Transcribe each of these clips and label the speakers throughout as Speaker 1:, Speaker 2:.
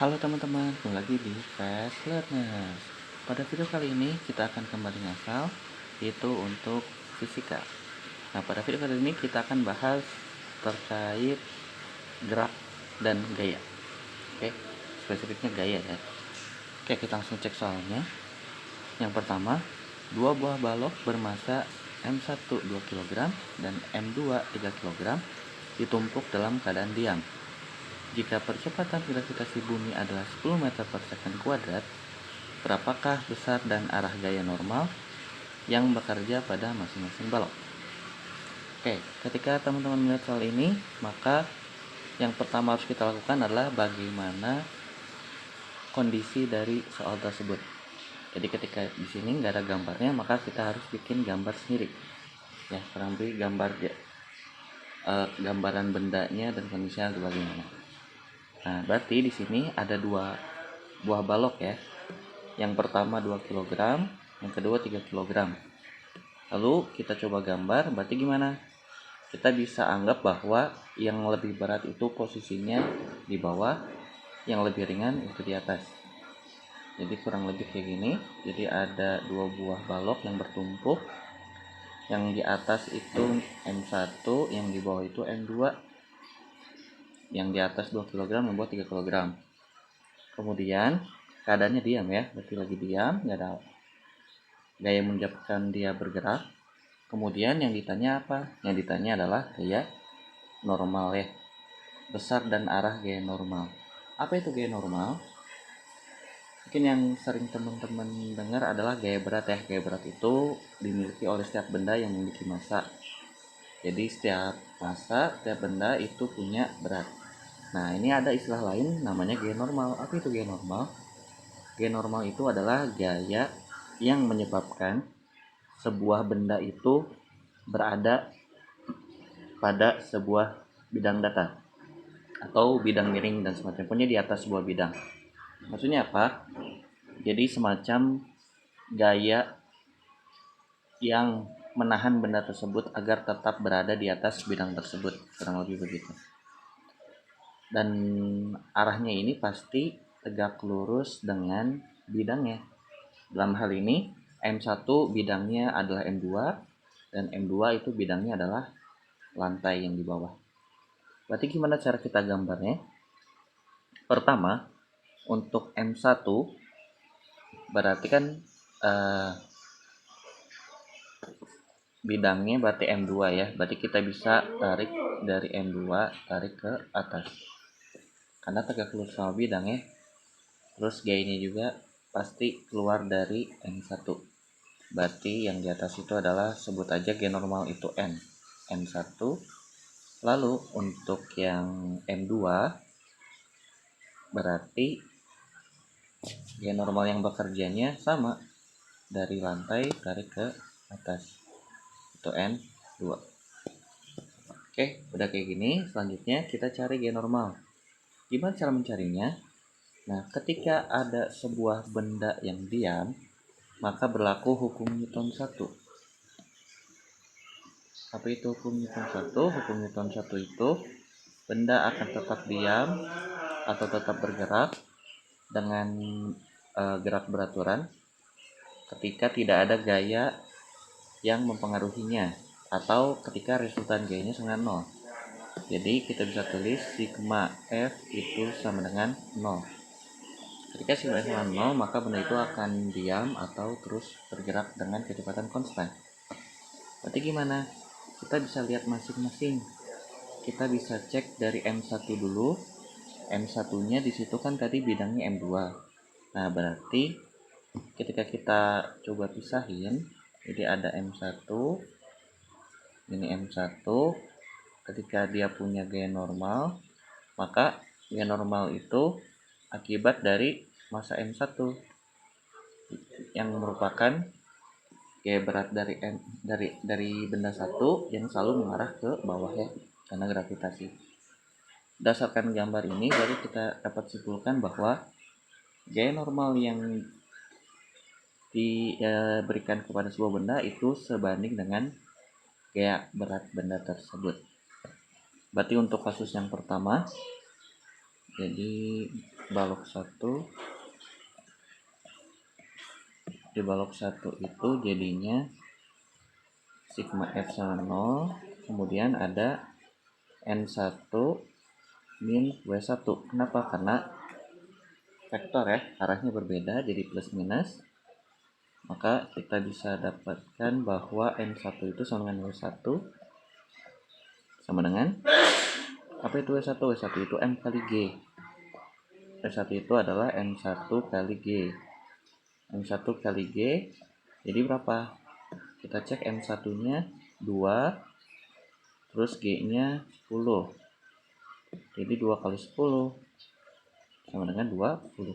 Speaker 1: Halo teman-teman, kembali lagi di Fast Learners. Pada video kali ini kita akan kembali ngasal, yaitu untuk fisika. Nah, pada video kali ini kita akan bahas terkait gerak dan gaya. Oke, spesifiknya gaya ya. Oke, kita langsung cek soalnya. Yang pertama, dua buah balok bermasa M1 2 kg dan M2 3 kg ditumpuk dalam keadaan diam. Jika percepatan gravitasi bumi adalah 10 meter per second kuadrat, berapakah besar dan arah gaya normal yang bekerja pada masing-masing balok? Oke, ketika teman-teman melihat soal ini, maka yang pertama harus kita lakukan adalah bagaimana kondisi dari soal tersebut. Jadi ketika di sini nggak ada gambarnya, maka kita harus bikin gambar sendiri. Ya, kurang lebih gambaran bendanya dan kondisinya bagaimana. Nah, berarti di sini ada dua buah balok ya. Yang pertama 2 kg, yang kedua 3 kg. Lalu kita coba gambar, berarti gimana? Kita bisa anggap bahwa yang lebih berat itu posisinya di bawah, yang lebih ringan itu di atas. Jadi kurang lebih kayak gini. Jadi ada dua buah balok yang bertumpuk. Yang di atas itu M1, yang di bawah itu M2. Yang di atas 2 kg, yang bawah 3 kg. Kemudian keadaannya diam ya, berarti lagi diam, nggak ada gaya menyebabkan dia bergerak. Kemudian yang ditanya apa? Yang ditanya adalah gaya normal ya, besar dan arah gaya normal. Apa itu gaya normal? Mungkin yang sering teman-teman dengar adalah gaya berat ya. Gaya berat itu dimiliki oleh setiap benda yang memiliki massa. Jadi setiap massa, setiap benda itu punya berat. Nah, ini ada istilah lain namanya gaya normal. Apa itu gaya normal? Gaya normal itu adalah gaya yang menyebabkan sebuah benda itu berada pada sebuah bidang datar atau bidang miring dan semacamnya, punya di atas sebuah bidang. Maksudnya apa? Jadi semacam gaya yang menahan benda tersebut agar tetap berada di atas bidang tersebut, kurang lebih begitu. Dan arahnya ini pasti tegak lurus dengan bidangnya. Dalam hal ini M1 bidangnya adalah M2 dan M2 itu bidangnya adalah lantai yang di bawah. Berarti gimana cara kita gambarnya? Pertama, untuk M1 berarti kan bidangnya berarti M2 ya. Berarti kita bisa tarik dari M2 tarik ke atas. Karena tegak lurus sama bidang ya. Terus gayanya juga pasti keluar dari M1. Berarti yang di atas itu adalah sebut aja gaya normal itu N. M1. Lalu untuk yang M2 berarti gaya normal yang bekerjanya sama, dari lantai tarik ke atas itu N2. Oke, udah kayak gini. Selanjutnya kita cari gaya normal. Gimana cara mencarinya? Nah, ketika ada sebuah benda yang diam, maka berlaku hukum Newton 1. Apa itu hukum Newton 1? Hukum Newton 1 itu benda akan tetap diam atau tetap bergerak dengan gerak beraturan ketika tidak ada gaya yang mempengaruhinya atau ketika resultan gayanya sama 0. Jadi kita bisa tulis sigma F itu sama dengan 0. Ketika sigma F sama 0, maka benda itu akan diam atau terus bergerak dengan kecepatan konstan. Berarti gimana? Kita bisa lihat masing-masing. Kita bisa cek dari M1 dulu. M1-nya di situ kan tadi bidangnya M2. Nah, berarti ketika kita coba pisahin, jadi ada M1, ini M1. Ketika dia punya gaya normal, maka gaya normal itu akibat dari massa M1 yang merupakan gaya berat dari benda satu yang selalu mengarah ke bawah ya, karena gravitasi. Berdasarkan gambar ini baru kita dapat simpulkan bahwa gaya normal yang diberikan kepada sebuah benda itu sebanding dengan gaya berat benda tersebut. Berarti untuk kasus yang pertama, jadi balok 1. Di balok 1 itu jadinya sigma F sama 0, kemudian ada N1 min W1. Kenapa? Karena vektor ya, arahnya berbeda, jadi plus minus. Maka kita bisa dapatkan bahwa N1 itu sama dengan W1 sama dengan, apa itu W1? W1 itu M kali G. W1 itu adalah M1 kali G. M1 kali G, jadi berapa? Kita cek M1 nya 2, terus G nya 10, jadi 2 kali 10 sama dengan 20.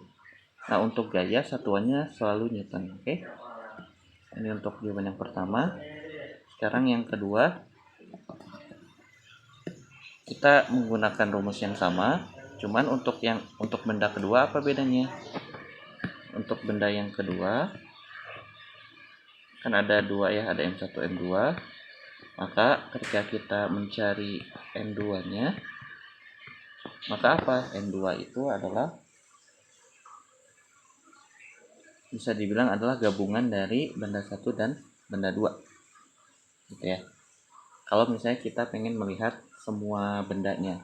Speaker 1: Nah, untuk gaya satuannya selalu Newton. Oke, ini untuk jawaban yang pertama. Sekarang yang kedua, kita menggunakan rumus yang sama, cuman untuk benda kedua apa bedanya? Untuk benda yang kedua kan ada dua ya, ada M1 M2. Maka ketika kita mencari N2 nya, maka apa? N2 itu adalah, bisa dibilang adalah gabungan dari benda 1 dan benda 2 gitu ya. Kalau misalnya kita pengen melihat semua bendanya.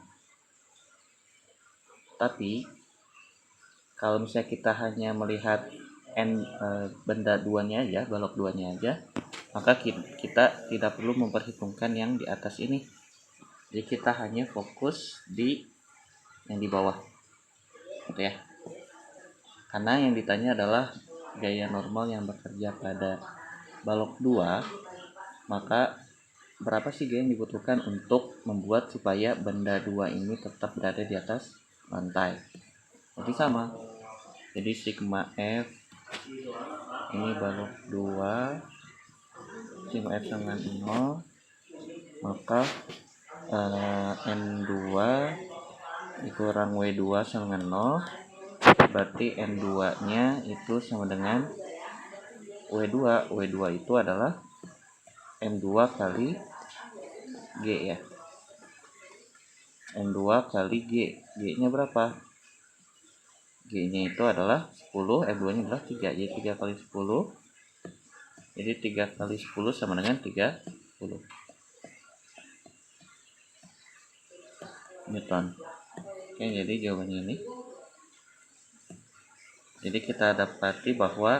Speaker 1: Tapi kalau misalnya kita hanya melihat benda 2-nya aja, balok 2-nya aja, maka kita tidak perlu memperhitungkan yang di atas ini. Jadi kita hanya fokus di yang di bawah gitu ya. Karena yang ditanya adalah gaya normal yang bekerja pada balok 2, maka berapa sih gaya yang dibutuhkan untuk membuat supaya benda 2 ini tetap berada di atas lantai. Jadi sama. Jadi sigma F ini balok 2, sigma F sama 0, maka N2 dikurang W2 sama dengan 0, berarti N2 nya itu sama dengan W2. W2 itu adalah M2 kali G ya, M2 kali G. G nya berapa? G nya itu adalah 10, M2 nya adalah 3, jadi 3 kali 10, jadi 3 kali 10 sama dengan 30 Newton. Oke, jadi jawabannya ini. Jadi kita dapati bahwa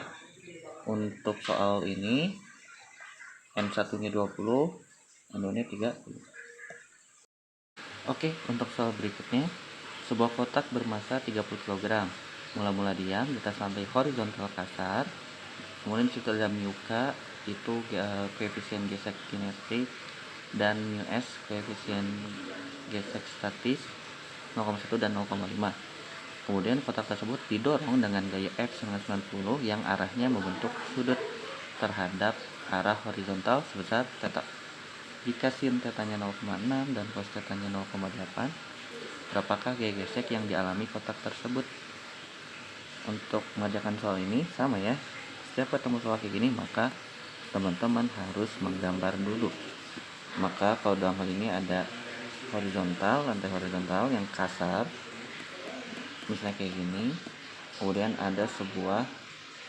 Speaker 1: untuk soal ini N1 nya 20, N2 nya 30. Oke, untuk soal berikutnya, sebuah kotak bermasa 30 kg. Mula-mula diam di atas lantai horizontal kasar. Kemudian di situ ada mu K, itu koefisien gesek kinetik, dan mu S koefisien gesek statis 0,1 dan 0,5. Kemudian kotak tersebut didorong dengan gaya F sama 90 yang arahnya membentuk sudut terhadap arah horizontal sebesar θ. Jika sin θ-nya 0,6 dan cos θ-nya 0,8, berapakah gaya gesek yang dialami kotak tersebut? Untuk mengerjakan soal ini sama ya. Setiap ketemu soal kayak gini, maka teman-teman harus menggambar dulu. Maka kalau dalam hal ini ada horizontal, lantai horizontal yang kasar, misalnya kayak gini, kemudian ada sebuah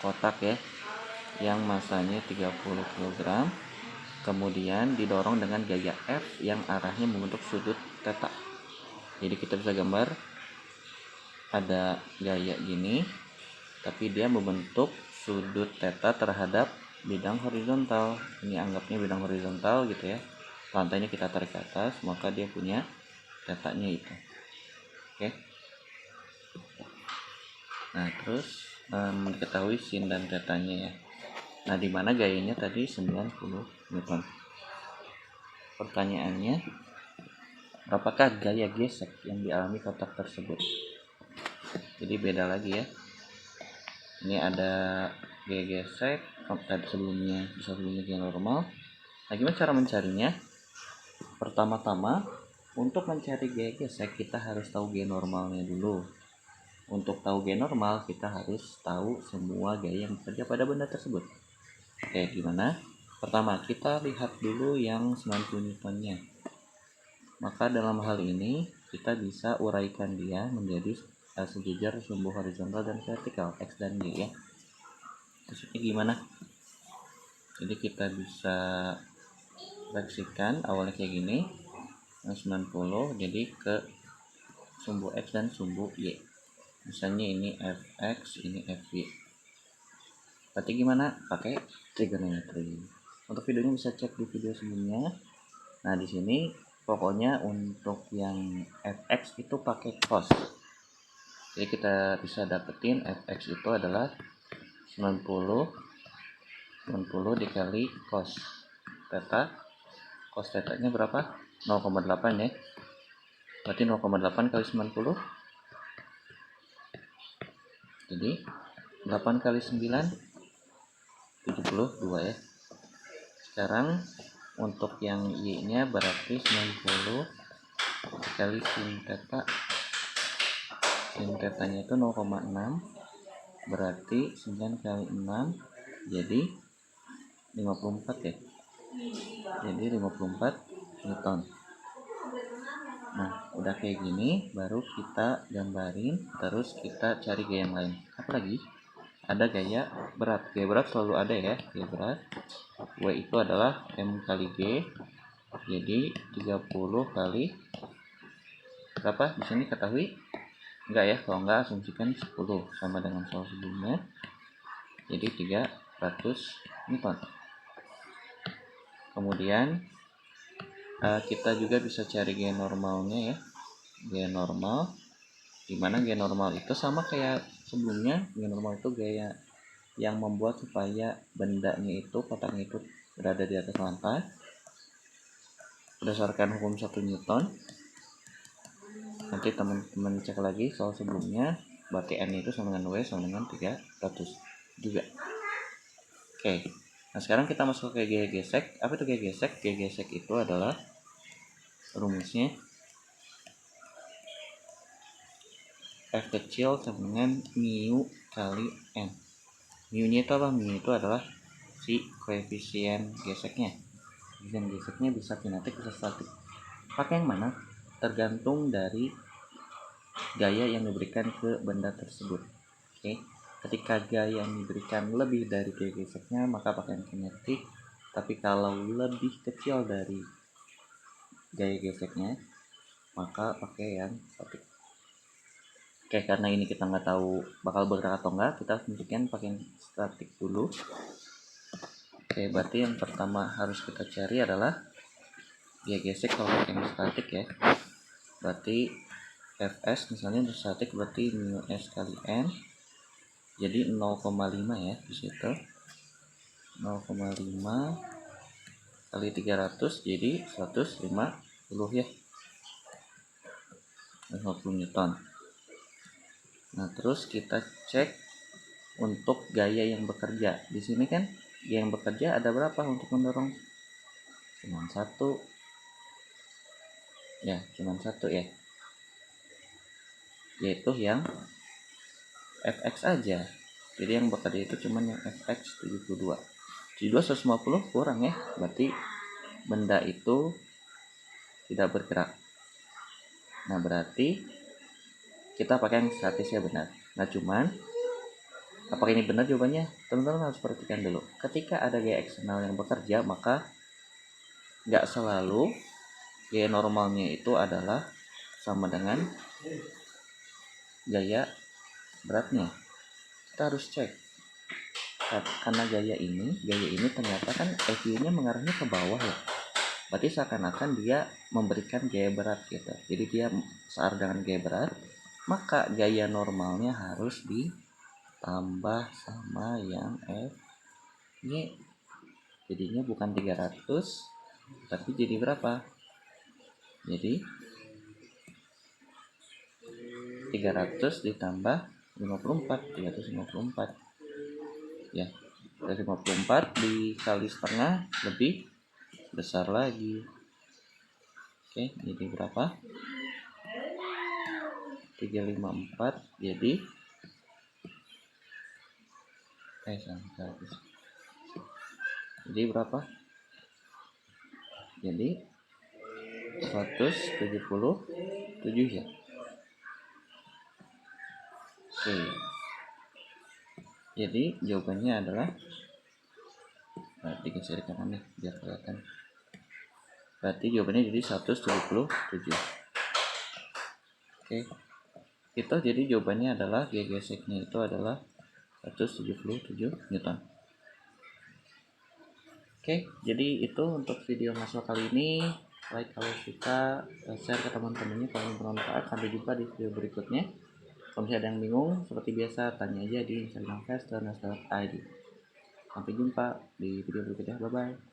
Speaker 1: kotak ya yang masanya 30 kg, kemudian didorong dengan gaya F yang arahnya membentuk sudut θ. Jadi kita bisa gambar ada gaya gini, tapi dia membentuk sudut θ terhadap bidang horizontal. Ini anggapnya bidang horizontal gitu ya. Lantainya kita tarik ke atas, maka dia punya θ-nya itu. Oke. Nah, terus diketahui sin dan θ-nya ya. Nah, di mana gayanya tadi 90 Newton. Pertanyaannya, apakah gaya gesek yang dialami kotak tersebut? Jadi beda lagi ya. Ini ada gaya gesek, tadi sebelumnya gaya normal. Nah, gimana cara mencarinya? Pertama-tama, untuk mencari gaya gesek kita harus tahu gaya normalnya dulu. Untuk tahu gaya normal, kita harus tahu semua gaya yang bekerja pada benda tersebut. Oke, gimana? Pertama, kita lihat dulu yang 90 Newton-nya. Maka dalam hal ini, kita bisa uraikan dia menjadi sejajar sumbu horizontal dan vertikal X dan Y ya. Maksudnya gimana? Jadi kita bisa refleksikan awalnya kayak gini 90, jadi ke sumbu X dan sumbu Y. Misalnya ini Fx, ini Fy. Berarti gimana? Pakai trigonometri. Untuk videonya bisa cek di video sebelumnya. Nah, di sini pokoknya untuk yang Fx itu pakai cos. Jadi kita bisa dapetin Fx itu adalah 90 dikali cos theta. Cos theta nya berapa? 0,8 ya. Berarti 0,8 kali 90. Jadi 8 kali 9 72 ya. Sekarang untuk yang Y nya berarti 90 kali sin theta. Sin theta nya itu 0,6, berarti 9 kali 6 jadi 54 ya. Jadi 54 Newton. Nah, udah kayak gini baru kita gambarin, terus kita cari gaya yang lain. Apa lagi? Ada gaya berat. Gaya berat selalu ada ya. Gaya berat W itu adalah M kali G. Jadi 30 kali berapa? Di sini ketahui? Enggak ya, kalau enggak asumsikan 10 sama dengan soal sebelumnya. Jadi 300 Newton. Kemudian kita juga bisa cari gaya normalnya ya. Gaya normal, dimana gaya normal itu sama kayak sebelumnya. Gaya normal itu gaya yang membuat supaya bendanya itu, kotaknya itu berada di atas lantai berdasarkan hukum 1 Newton. Nanti teman-teman cek lagi soal sebelumnya, berarti N itu sama dengan W sama dengan 300 juga. Oke, nah sekarang kita masuk ke gaya gesek. Apa itu gaya gesek? Gaya gesek itu adalah rumusnya F kecil sama dengan mu kali N. Mu nya itu apa? Mu itu adalah si koefisien geseknya. Koefisien geseknya bisa kinetik bisa statik. Pakai yang mana? Tergantung dari gaya yang diberikan ke benda tersebut. Oke. Ketika gaya yang diberikan lebih dari gaya geseknya, maka pakai yang kinetik. Tapi kalau lebih kecil dari gaya geseknya, maka pakai yang statik. Oke, karena ini kita nggak tahu bakal bergerak atau enggak, kita mungkin pakai yang statik dulu. Oke, berarti yang pertama harus kita cari adalah gaya gesek kalau pakai yang statik ya. Berarti Fs misalnya untuk statik berarti mu s kali N. Jadi 0,5 ya di situ. 0,5 kali 300 jadi 150 ya. 150 Newton. Nah, terus kita cek untuk gaya yang bekerja. Di sini kan gaya yang bekerja ada berapa untuk mendorong? Cuma satu. Ya, cuma satu ya. Yaitu yang Fx aja. Jadi yang bekerja itu cuma yang Fx 72. 150 kurang ya. Berarti benda itu tidak bergerak. Nah, berarti kita pakai yang statisnya benar. Nah, cuman apakah ini benar jawabannya? Teman-teman harus perhatikan dulu. Ketika ada gaya eksternal yang bekerja, maka nggak selalu gaya normalnya itu adalah sama dengan gaya beratnya. Kita harus cek. Karena gaya ini ternyata kan FU-nya mengarahnya ke bawah ya. Berarti seakan-akan dia memberikan gaya berat gitu. Jadi dia searah dengan gaya berat, maka gaya normalnya harus ditambah sama yang Fy. Jadinya bukan 300, tapi jadi berapa? Jadi 300 ditambah 54, 354 ya. 354 dikali setengah lebih besar lagi. Oke, jadi berapa? 354 jadi jadi berapa? Jadi 177 ya. Oke, jadi jawabannya adalah digeser ke kanan nih biar kelihatan. Berarti jawabannya jadi 177. Oke, itu jadi jawabannya adalah G geseknya itu adalah 177 Newton. Oke, jadi itu untuk video mahasiswa kali ini. Like kalau suka, share ke teman-temannya kalau bermanfaat. Sampai jumpa di video berikutnya. Kalau misalnya ada yang bingung, seperti biasa tanya aja di Instagram @fast_id. Sampai jumpa di video berikutnya. Bye bye.